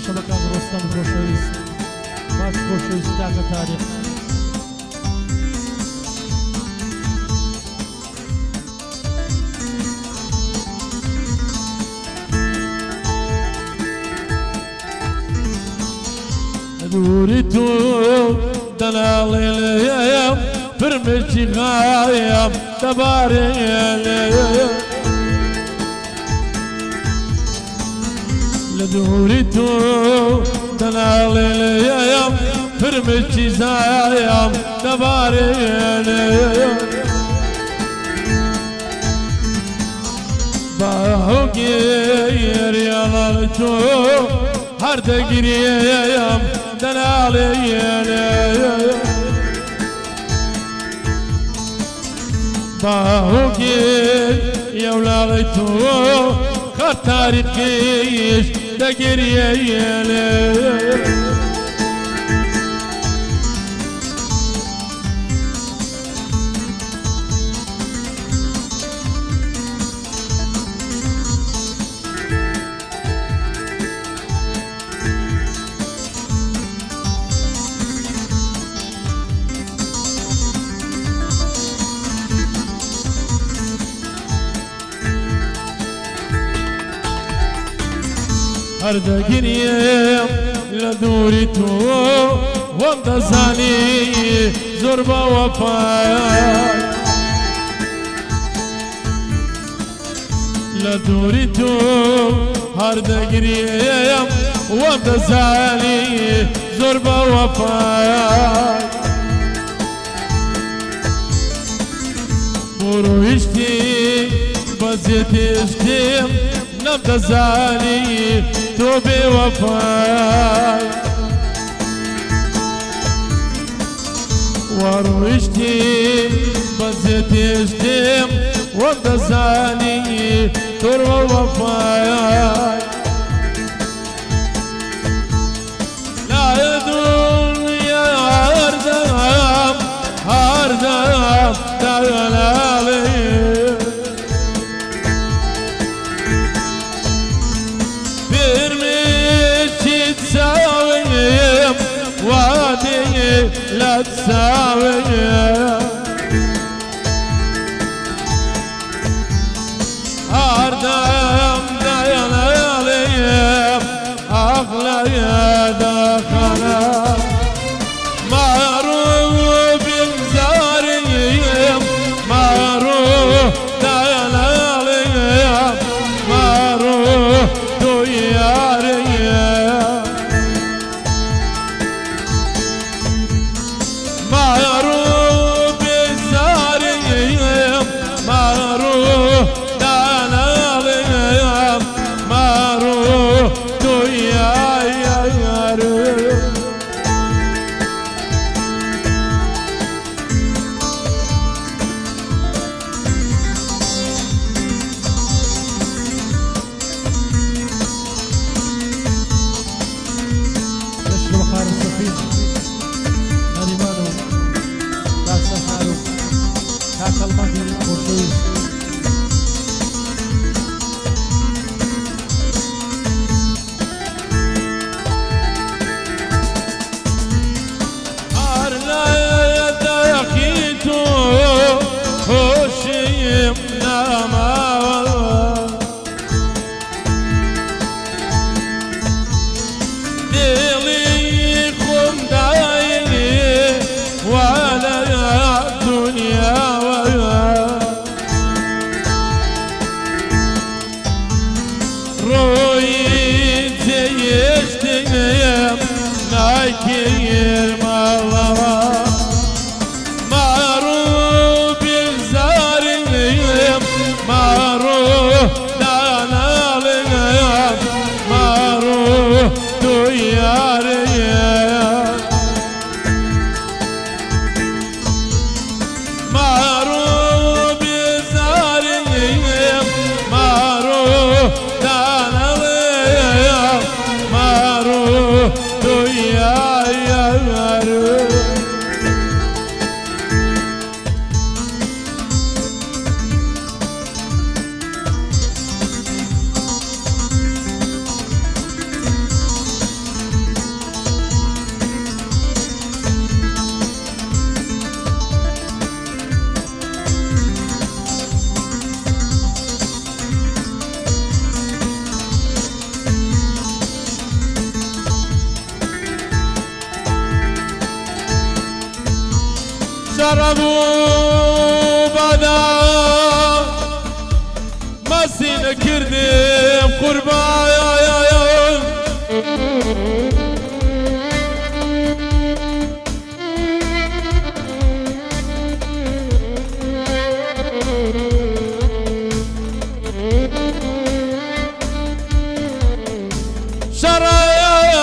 باشە بە کاک ڕۆستەم خۆشەویست باش خۆشەویست کاکە تاریخ دوری تو دلاڵی لێم فرمێکی غایم دەبارێ لێم لە دووری تۆ دەناڵێ لێم فرمێکی زایم دەبارێ لێم باوگێریان تۆ هەردەگرێم دەناڵێ لێم باوگێریان تۆ خەر تاریخیش دەگریە لێم هەردەگرێم لە دووری تۆ وەم دەزانی زۆر بە وەفای لە دووری تۆ هەردەگرێم وەم دەزانی زۆر بە وەفای بۆ ڕۆیشتی بەجێ تێشتێم نەمدەزانی تۆ بێوەفای وەڕۆیشتی بەجێ تێشتێم وەمدەزانی تۆ وەفای لایە دڵنیا هەردەم دەڵێ لا تساوي أردم داينا ليم أغلى دخنا معروف بزاريم معروف داينا ليم معروف دوياريم yeah. شربوا بعدا ما سين كردم قربان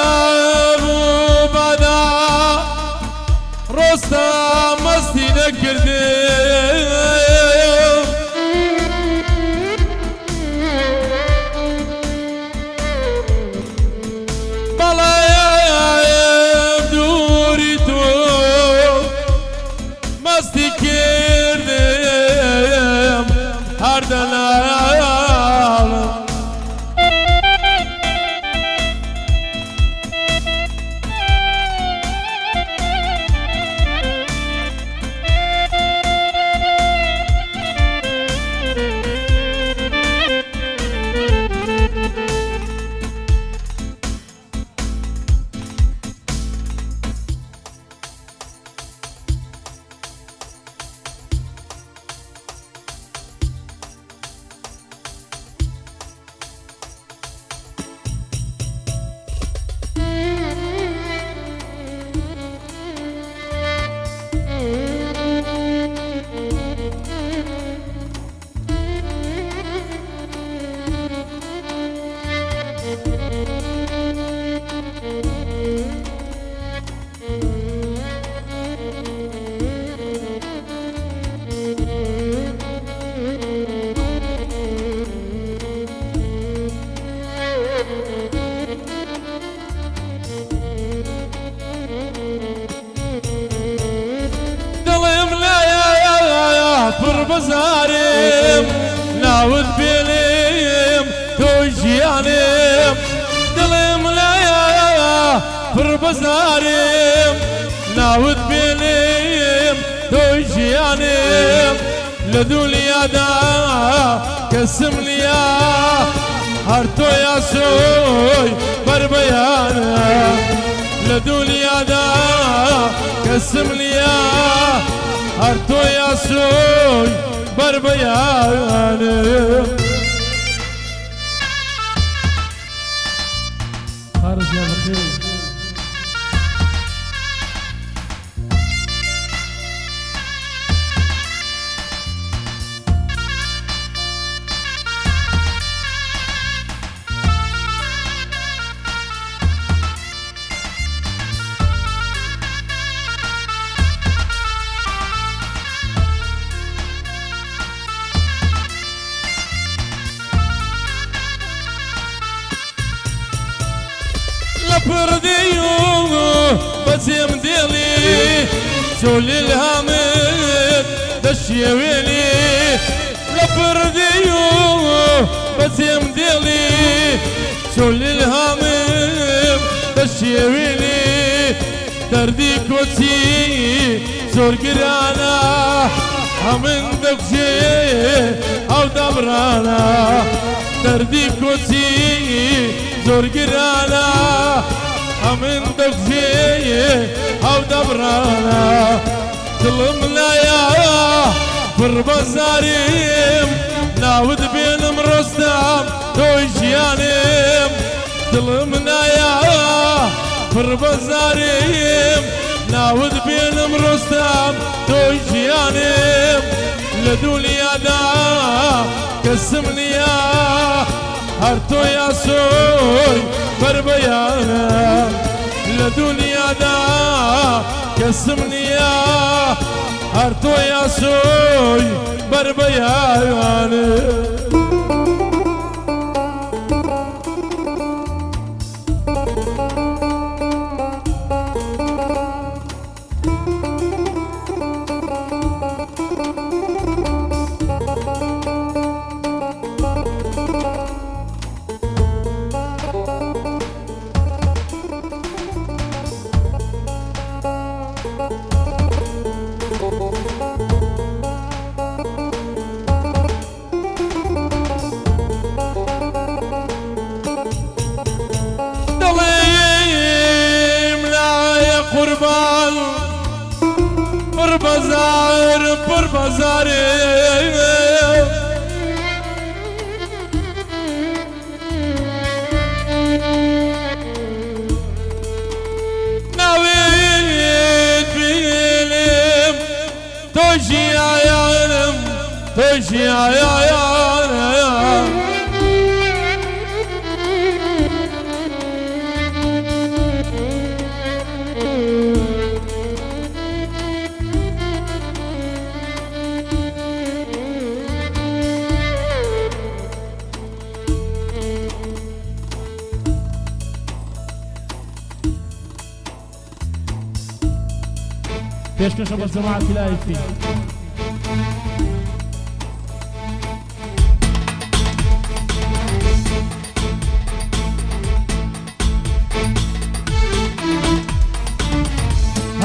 شربوا بعدا رستم مستی نکردم بلایم دوری تو مستی کردم هر دلالم بزارم ناود بيلم توجيانم دلم لا پر بزارم ناود بيلم توجيانم لدوليا دا كسم ليا هرتو يا سوي بربيانا لدوليا دا كسم ليا هرتو يا سوي بربيانا خارج يا بخير لبرديو بزيم ديلي سول الهامد دشي ويلي لبرديو بزيم ديلي سول الهامد دشي ويلي دردي كوتي زور قرانا همن دكشي او دبرانا دردي كوتي زور قرانا همن دكشي او دبرانا ظلم لايا فر بزاريم ناود بينم رستم توجيانم ظلم لايا فر بزاريم ناود بينم رستم توجيانم لدوليا دا كسم ليا هرتو يا سوي بربيانا لدنيا دا كسم ليا هرتو يا سوي بربيانا بر بازاري نويت بيلم توجي عيالم توجي عيالم پێشکەشە بە جەماعەتی لایەکی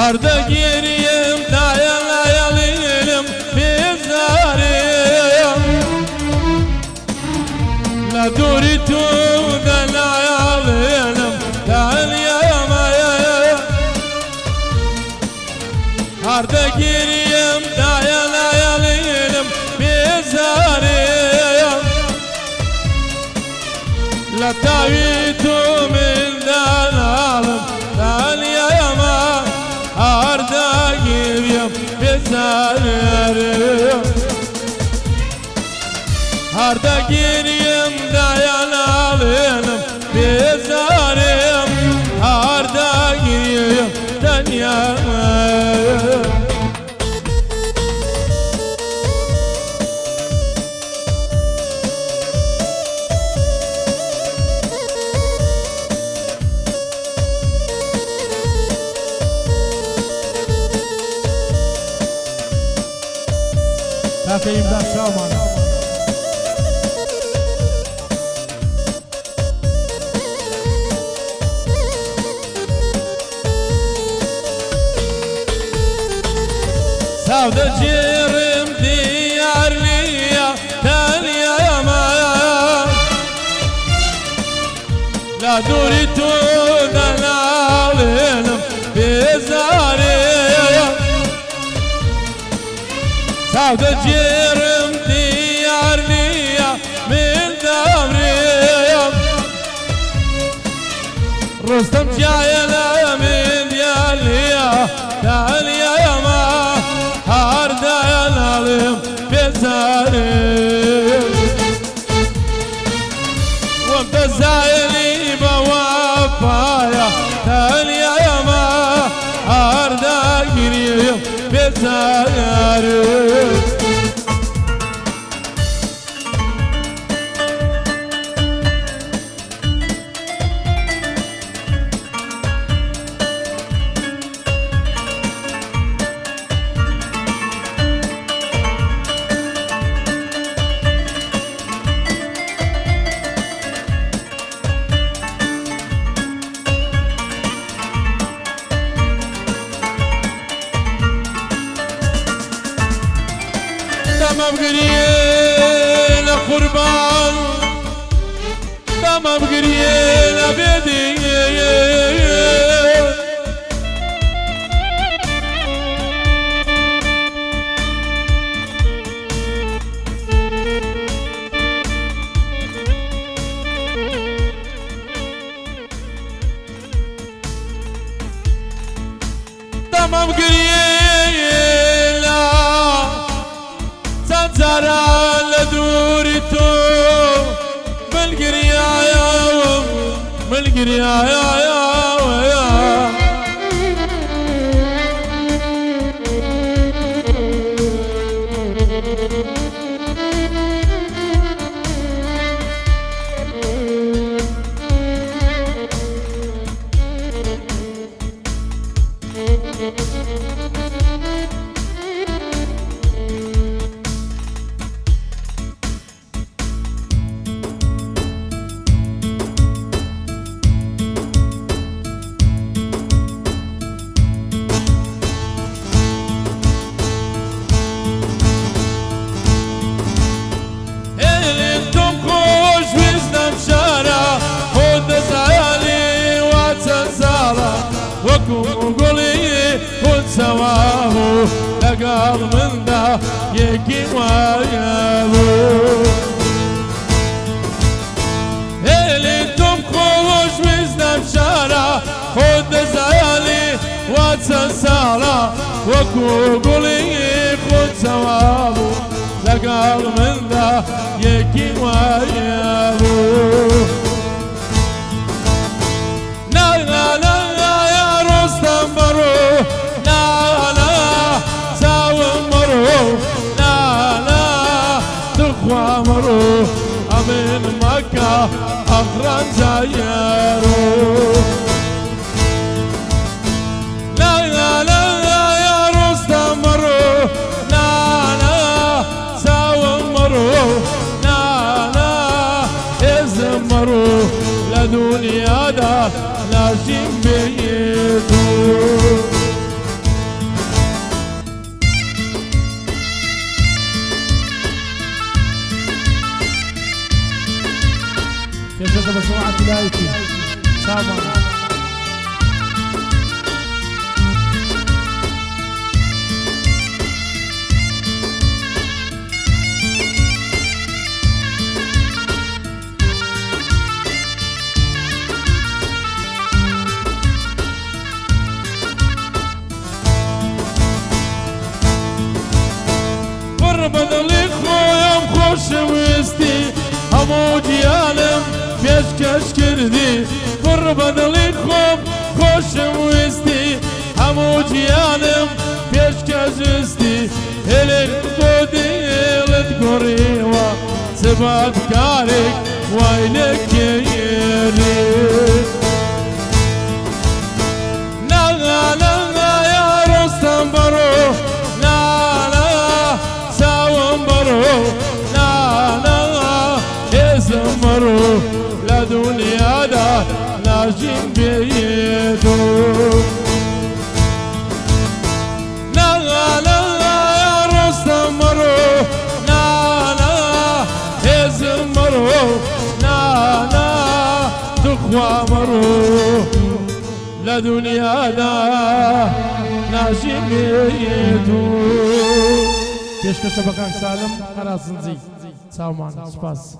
هەردە گێریم دایە لایەڵێنم بێزارم لە دووری تۆ دەلایەڵێنم دەلیەمەیە هەردە گێریم دایە لایەڵێنم بێزارم لە تاوی تۆ من دەناڵم دەلیەمە هەردە گێریم بێزارم هەردە گێریم دایە لایەڵێنم بێزارم هەردە گێریم دەلیەمە کاکە ئیمداد چاومانە ساودە جێرم دیار نییە دەلیەمە لە دووری تۆ دەناڵێنم بێزارم ساودە جێرم دیار نییە من دەمرێم ڕۆستەم جایە لە من دیار نییە دەلیەمە هەردایە ناڵێم بێزارم وەم دەزایلی بەوەپایە دەلیەمە هەرداگیریم بێزارم دەمەم گریێ لە قوربان دەمەم گریێ لە بێدینێ دەمەم گریێ زارا لدوري تو ملقريا يا ملقريا يا وكم قولي كل سواه لقال من ذا يكي ويابو هيلي تم خوش بزنم شارع خود زيالي واتسالة وكو قولي خود ثوابو لقال من ذا يكي ويابو لا لا لا يا رستم برو لا لا ساوم مرو لا لا تخوى مرو أمين مكة أخران زيارو لا لا لا يا رستم مرو لا لا ساوم مرو لا لا إزم مرو لدنيا دا لازم بيتو كيف بسمعة ولايتي سامع بدلی خویم خوش ویستی همو دیالم پیشکش کردی بر بدلی خوب خوش ویستی همو دیالم پیشکش استی هلک بودیلت گوری و سباد کارک وایلک یری لا لا لا یا رستم برو لا لا يزمروا لا دنيا دا ناجم بيدو لا لا لا يا رستم مروا لا لا يزمروا لا لا تخوى مروا لا دنيا دا ناجم بيدو كيش كشبكان سالم خلاص نزي سامان سباس